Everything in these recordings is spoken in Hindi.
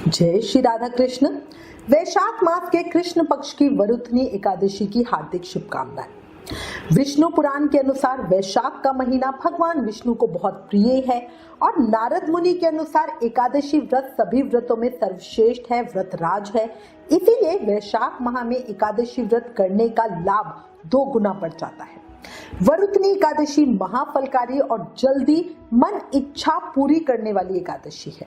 जय श्री राधा कृष्ण। वैशाख मास के कृष्ण पक्ष की वरुथनी एकादशी की हार्दिक शुभकामनाएं। विष्णु पुराण के अनुसार वैशाख का महीना भगवान विष्णु को बहुत प्रिय है और नारद मुनि के अनुसार एकादशी व्रत सभी व्रतों में सर्वश्रेष्ठ है, व्रत राज है। इसीलिए वैशाख माह में एकादशी व्रत करने का लाभ 2 गुना बढ़ जाता है। वरुथनी एकादशी महाफलकारी और जल्दी मन इच्छा पूरी करने वाली एकादशी है।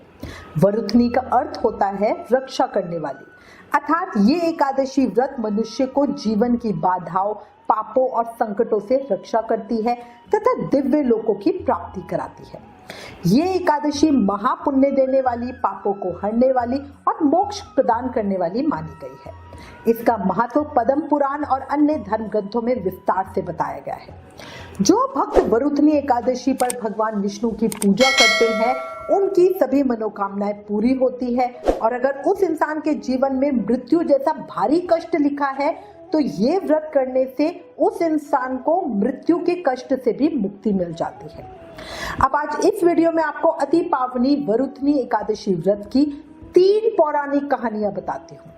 वरुथनी का अर्थ होता है रक्षा करने वाली, अर्थात ये एकादशी व्रत मनुष्य को जीवन की बाधाओं, पापों और संकटों से रक्षा करती है तथा दिव्य लोकों की प्राप्ति कराती है। ये एकादशी महापुण्य देने वाली, पापों को हरने वाली और मोक्ष प्रदान करने वाली मानी गई है। इसका महत्व पद्म पुराण और अन्य धर्म ग्रंथों में विस्तार से बताया गया है। जो भक्त वरुथनी एकादशी पर भगवान विष्णु की पूजा करते हैं, उनकी सभी मनोकामनाएं पूरी होती है। और अगर उस इंसान के जीवन में मृत्यु जैसा भारी कष्ट लिखा है तो ये व्रत करने से उस इंसान को मृत्यु के कष्ट से भी मुक्ति मिल जाती है। अब आज इस वीडियो में आपको अति पावनी वरुथनी एकादशी व्रत की 3 पौराणिक कहानियां बताती हूँ।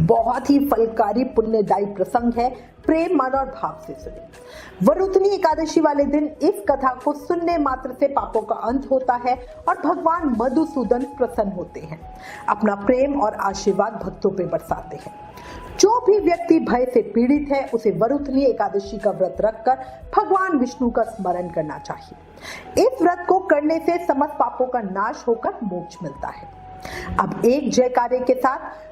बहुत ही फलकारी पुण्यदायी प्रसंग है, प्रेम, मन और भाव से सुने। वरुथनी एकादशी वाले दिन इस कथा को सुनने मात्र से पापों का अंत होता है और भगवान मधुसूदन प्रसन्न होते हैं, अपना प्रेम और आशीर्वाद भक्तों पे बरसाते हैं। जो भी व्यक्ति भय से पीड़ित है उसे वरुथनी एकादशी का व्रत रखकर भगवान विष्णु का स्मरण करना चाहिए। इस व्रत को करने से समस्त पापों का नाश होकर मोक्ष मिलता है। अब एक जयकारे के साथ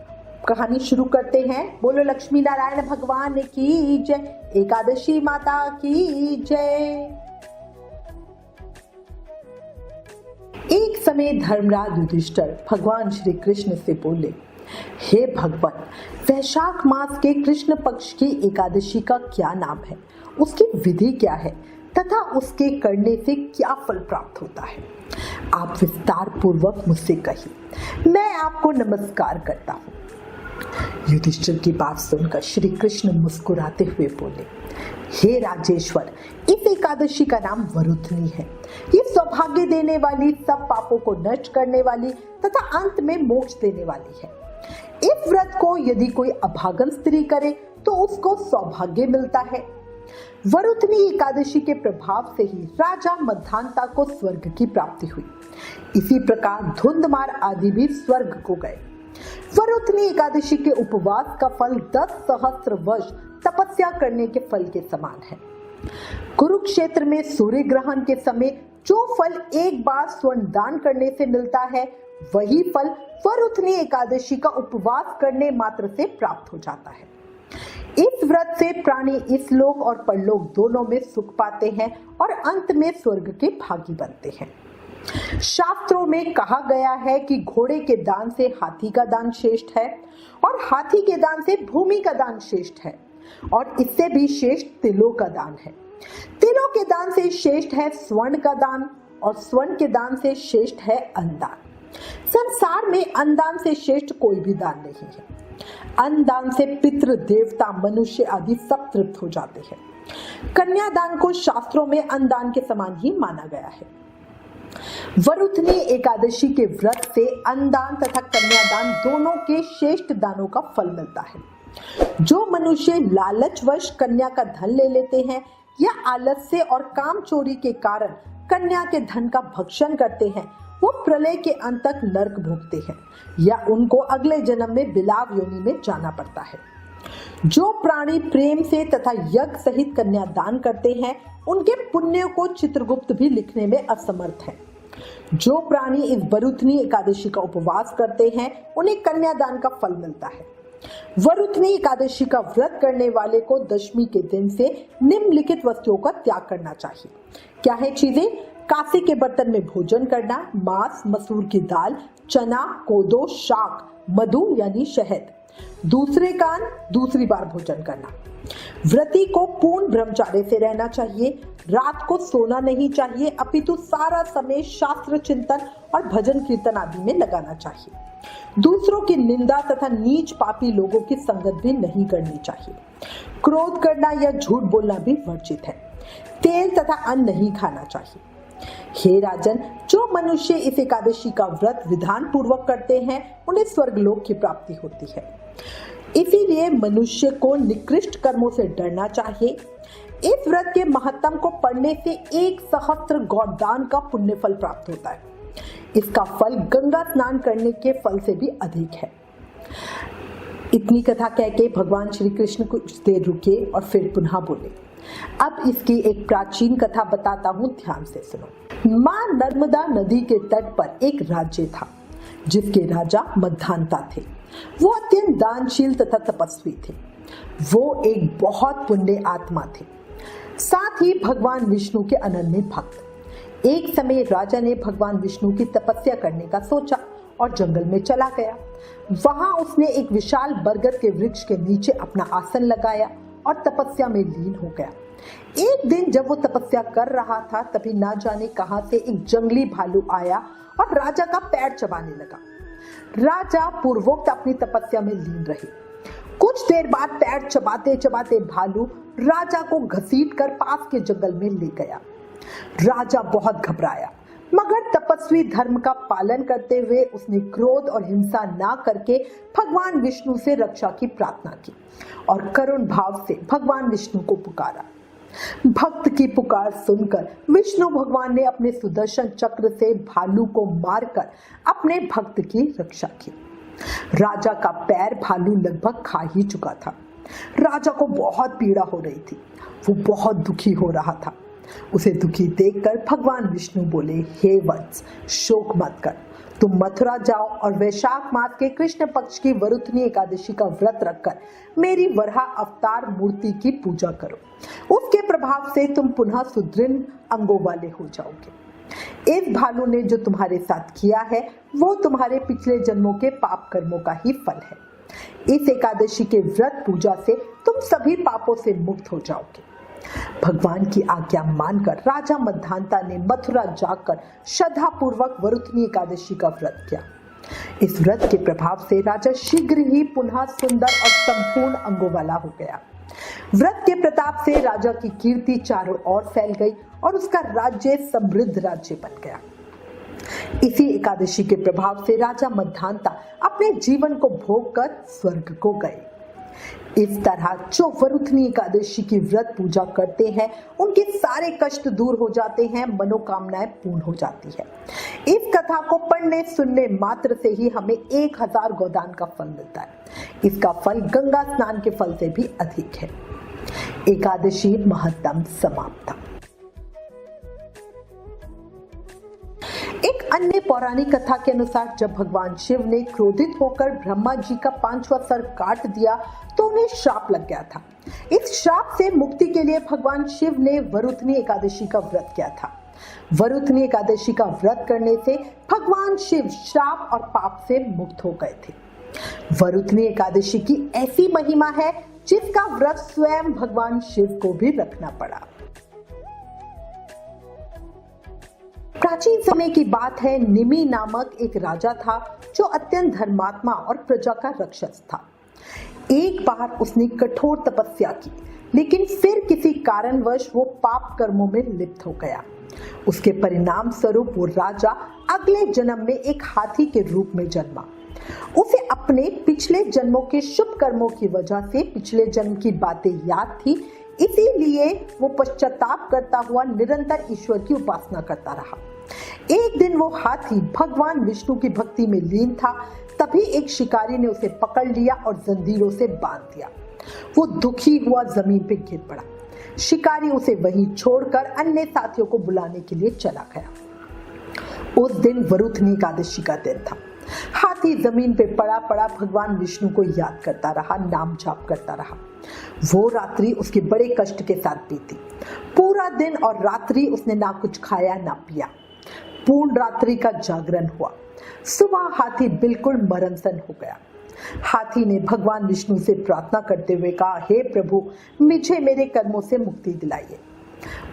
कहानी शुरू करते हैं। बोलो लक्ष्मी नारायण भगवान की जय, एकादशी माता की जय। एक समय धर्मराज युधिष्ठिर भगवान श्री कृष्ण से बोले, हे भगवान, वैशाख मास के कृष्ण पक्ष की एकादशी का क्या नाम है, उसकी विधि क्या है तथा उसके करने से क्या फल प्राप्त होता है? आप विस्तार पूर्वक मुझसे कहिए, मैं आपको नमस्कार करता हूँ। युधिष्ठिर की बात सुनकर श्री कृष्ण मुस्कुराते हुए बोले, हे राजेश्वर, इस एकादशी का नाम वरुथनी है। ये सौभाग्य देने वाली, सब पापों को नष्ट करने वाली तथा अंत में मोक्ष देने वाली है। इस व्रत को यदि कोई अभागन स्त्री करे तो उसको सौभाग्य मिलता है। वरुथनी एकादशी के प्रभाव से ही राजा मद्धांता को स्वर्ग की प्राप्ति हुई। इसी प्रकार धुंधमार आदि भी स्वर्ग को गए। वरुथनी एकादशी के उपवास का फल 10 सहस्त्र वर्ष तपस्या करने के फल के समान है। कुरुक्षेत्र में सूर्य ग्रहण के समय जो फल एक बार स्वर्ण दान करने से मिलता है, वही फल वरुथनी एकादशी का उपवास करने मात्र से प्राप्त हो जाता है। इस व्रत से प्राणी इस लोक और परलोक दोनों में सुख पाते हैं और अंत में स्वर्ग के भागी बनते हैं। शास्त्रों में कहा गया है कि घोड़े के दान से हाथी का दान श्रेष्ठ है और हाथी के दान से भूमि का दान श्रेष्ठ है और इससे भी श्रेष्ठ तिलों का दान है। तिलों के दान से श्रेष्ठ है स्वर्ण का दान और स्वर्ण के दान से श्रेष्ठ है अन्नदान। संसार में अन्नदान से श्रेष्ठ कोई भी दान नहीं है। अन्नदान से पितृ, देवता, मनुष्य आदि सब तृप्त हो जाते हैं। कन्यादान को शास्त्रों में अन्नदान के समान ही माना गया है। वरुथनी एकादशी के व्रत से अन्नदान तथा कन्यादान दोनों के श्रेष्ठ दानों का फल मिलता है। जो मनुष्य लालचवश कन्या का धन ले लेते हैं या आलस्य और काम चोरी के कारण कन्या के धन का भक्षण करते हैं, वो प्रलय के अंत तक नरक भोगते हैं या उनको अगले जन्म में बिलाव योनि में जाना पड़ता है। जो प्राणी प्रेम से तथा यज्ञ सहित कन्या दान करते हैं, उनके पुण्य को चित्रगुप्त भी लिखने में असमर्थ है। जो प्राणी इस वरुथनी एकादशी का उपवास करते हैं, उन्हें कन्यादान का फल मिलता है। वरुथनी एकादशी का व्रत करने वाले को दशमी के दिन से निम्नलिखित वस्तुओं का त्याग करना चाहिए। क्या है चीजें? कांसे के बर्तन में भोजन करना, मांस, मसूर की दाल, चना, कोदो, शाक, मधु यानी शहद। दूसरे कान दूसरी बार भोजन करना। व्रती को पूर्ण ब्रह्मचार्य से रहना चाहिए। रात को सोना नहीं चाहिए, अपितु सारा समय शास्त्र चिंतन और भजन कीर्तन आदि में लगाना चाहिए। दूसरों की निंदा तथा नीच पापी लोगों की संगत भी नहीं करनी चाहिए। क्रोध करना या झूठ बोलना भी वर्जित है। तेल तथा अन्न नहीं खाना चाहिए। हे राजन, जो मनुष्य इस एकादशी का व्रत विधान पूर्वक करते हैं उन्हें स्वर्गलोक की प्राप्ति होती है। इसीलिए मनुष्य को निकृष्ट कर्मों से डरना चाहिए। इस व्रत के महत्तम को पढ़ने से 1 सहस्त्र गौदान का पुण्य फल प्राप्त होता है। इसका फल गंगा स्नान करने के फल से भी अधिक है। इतनी कथा कह के भगवान श्री कृष्ण कुछ देर रुके और फिर पुनः बोले, अब इसकी एक प्राचीन कथा बताता हूँ, ध्यान से सुनो। माँ नर्मदा नदी के तट पर एक राज्य था जिसके राजा मद्धांता थे। वो अत्यंत दानशील तथा तपस्वी थे। वो एक बहुत पुण्य आत्मा थे, साथ ही भगवान विष्णु के अनन्य भक्त। एक समय राजा ने भगवान विष्णु की तपस्या करने का सोचा और जंगल में चला गया। वहां उसने एक विशाल बरगद के वृक्ष के नीचे अपना आसन लगाया और तपस्या में लीन हो गया। एक दिन जब वो तपस्या कर रहा था, तभी ना जाने कहां से एक जंगली भालू आया और राजा का पैर चबाने लगा। राजा पूर्वोक्त अपनी तपस्या में लीन रहे। कुछ देर बाद पैर चबाते चबाते भालू राजा को घसीटकर पास के जंगल में ले गया। राजा बहुत घबराया, मगर तपस्वी धर्म का पालन करते हुए उसने क्रोध और हिंसा ना करके भगवान विष्णु से रक्षा की प्रार्थना की और करुण भाव से भगवान विष्णु को पुकारा। भक्त की पुकार सुनकर विष्णु भगवान ने अपने सुदर्शन चक्र से भालू को मारकर अपने भक्त की रक्षा की। राजा का पैर भालू लगभग खा ही चुका था। राजा को बहुत पीड़ा हो रही थी। वो बहुत दुखी हो रहा था। उसे दुखी देखकर भगवान विष्णु बोले, हे वत्स, शोक मत कर। तुम मथुरा जाओ और वैशाख मास के कृष्ण पक्ष की वरुथनी एकादशी का व्रत रखकर मेरी वराह अवतार मूर्ति की पूजा करो। उसके प्रभाव से तुम पुनः सुदृढ़ अंगों वाले हो जाओगे। इस भालू ने जो तुम्हारे साथ किया है वो तुम्हारे पिछले जन्मों के पाप कर्मों का ही फल है। इस एकादशी के व्रत पूजा से तुम सभी पापों से मुक्त हो जाओगे। भगवान की आज्ञा मानकर राजा मद्धांता ने मथुरा जाकर श्रद्धा पूर्वक वरुथनी एकादशी का व्रत किया। इस व्रत के प्रभाव से राजा शीघ्र ही पुनः सुंदर और संपूर्ण अंगों वाला हो गया। व्रत के प्रताप से राजा की कीर्ति चारों ओर फैल गई और उसका राज्य समृद्ध राज्य बन गया। इसी एकादशी के प्रभाव से राजा मद्धांता अपने जीवन को भोग कर स्वर्ग को गए। इस तरह जो वरुथनी एकादशी की व्रत पूजा करते हैं उनके सारे कष्ट दूर हो जाते हैं, मनोकामनाएं पूर्ण हो जाती है। इस कथा को पढ़ने सुनने मात्र से ही हमें 1000 गोदान का फल मिलता है। इसका फल गंगा स्नान के फल से भी अधिक है। एकादशी महत्तम समाप्त। एक अन्य पौराणिक कथा के अनुसार जब भगवान शिव ने क्रोधित होकर ब्रह्मा जी का 5वां सर काट दिया तो उन्हें श्राप लग गया था। इस श्राप से मुक्ति के लिए भगवान शिव ने वरुथनी एकादशी का व्रत किया था। वरुथनी एकादशी का व्रत करने से भगवान शिव श्राप और पाप से मुक्त हो गए थे। वरुथनी एकादशी की ऐसी महिमा है जिसका व्रत स्वयं भगवान शिव को भी रखना पड़ा। प्राचीन समय की बात है, निमि नामक एक राजा था जो अत्यंत धर्मात्मा और प्रजा का रक्षक था। एक बार उसने कठोर तपस्या की, लेकिन फिर किसी कारणवश वो पाप कर्मों में लिप्त हो गया। उसके परिणाम स्वरूप वो राजा अगले जन्म में एक हाथी के रूप में जन्मा। उसे अपने पिछले जन्मों के शुभ कर्मों की वजह से पिछले जन्म की बातें याद थी, इसीलिए वो पश्चाताप करता हुआ निरंतर ईश्वर की उपासना करता रहा। एक दिन वो हाथी भगवान विष्णु की भक्ति में लीन था। तभी एक शिकारी ने उसे पकड़ लिया और जंजीरों से बांध दिया। वो दुखी हुआ जमीन पे गिर पड़ा। शिकारी उसे वहीं छोड़कर अन्य साथियों को बुलाने के लिए चला गया। उस दिन वरुथनी एकादशी का दिन था। हाथी जमीन पे पड़ा पड़ा भगवान विष्णु को याद करता रहा, नाम जाप करता रहा। वो रात्रि उसके बड़े कष्ट के साथ बीती। पूरा दिन और रात्रि उसने ना कुछ खाया ना पिया। पूर्ण रात्रि का जागरण हुआ। सुबह हाथी बिल्कुल मरणसन हो गया। हाथी ने भगवान विष्णु से प्रार्थना करते हुए कहा, हे प्रभु, मुझे मेरे कर्मों से मुक्ति दिलाइए।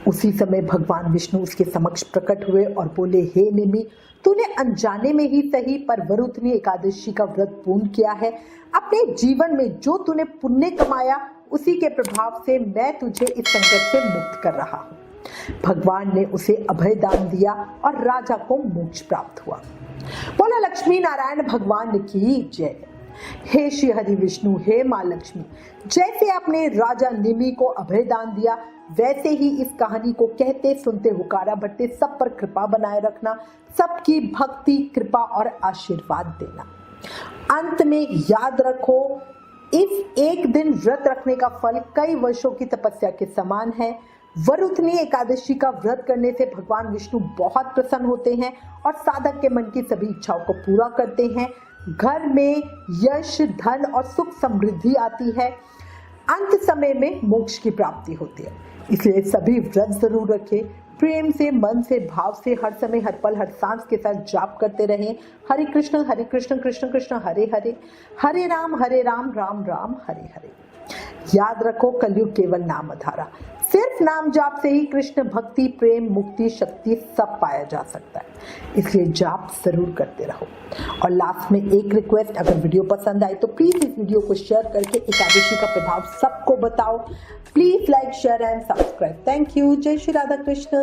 उसी समय भगवान विष्णु उसके समक्ष प्रकट हुए और बोले, हे निमि, तूने अनजाने में ही सही पर वरुथनी एकादशी का व्रत पूर्ण किया है। अपने जीवन में जो तूने पुण्य कमाया उसी के प्रभाव से मैं तुझे इस संकट से मुक्त कर रहा हूँ। भगवान ने उसे अभय दान दिया और राजा को मोक्ष प्राप्त हुआ। बोला लक्ष्मी नारायण भगवान की जय। हे श्री हरि विष्णु, हे माँ लक्ष्मी, जैसे आपने राजा निमि को अभय दान दिया, वैसे ही इस कहानी को कहते सुनते हुकारा भरते सब पर कृपा बनाए रखना, सबकी भक्ति कृपा और आशीर्वाद देना। अंत में याद रखो, इस एक दिन व्रत रखने का फल कई वर्षों की तपस्या के समान है। वरुथनी एकादशी का व्रत करने से भगवान विष्णु बहुत प्रसन्न होते हैं और साधक के मन की सभी इच्छाओं को पूरा करते हैं। घर में यश, धन और सुख समृद्धि आती है। अंत समय में मोक्ष की प्राप्ति होती है। इसलिए सभी व्रत जरूर रखें। प्रेम से, मन से, भाव से हर समय, हर पल, हर सांस के साथ जाप करते रहें। हरे कृष्ण कृष्ण कृष्ण हरे हरे, हरे राम राम राम हरे हरे। याद रखो, कलयुग केवल नाम आधारा। सिर्फ नाम जाप से ही कृष्ण भक्ति, प्रेम, मुक्ति, शक्ति सब पाया जा सकता है। इसलिए जाप जरूर करते रहो। और लास्ट में एक रिक्वेस्ट, अगर वीडियो पसंद आए तो प्लीज इस वीडियो को शेयर करके एकादशी का प्रभाव सबको बताओ। Please like, share and subscribe. Thank you. जय श्री राधा कृष्ण।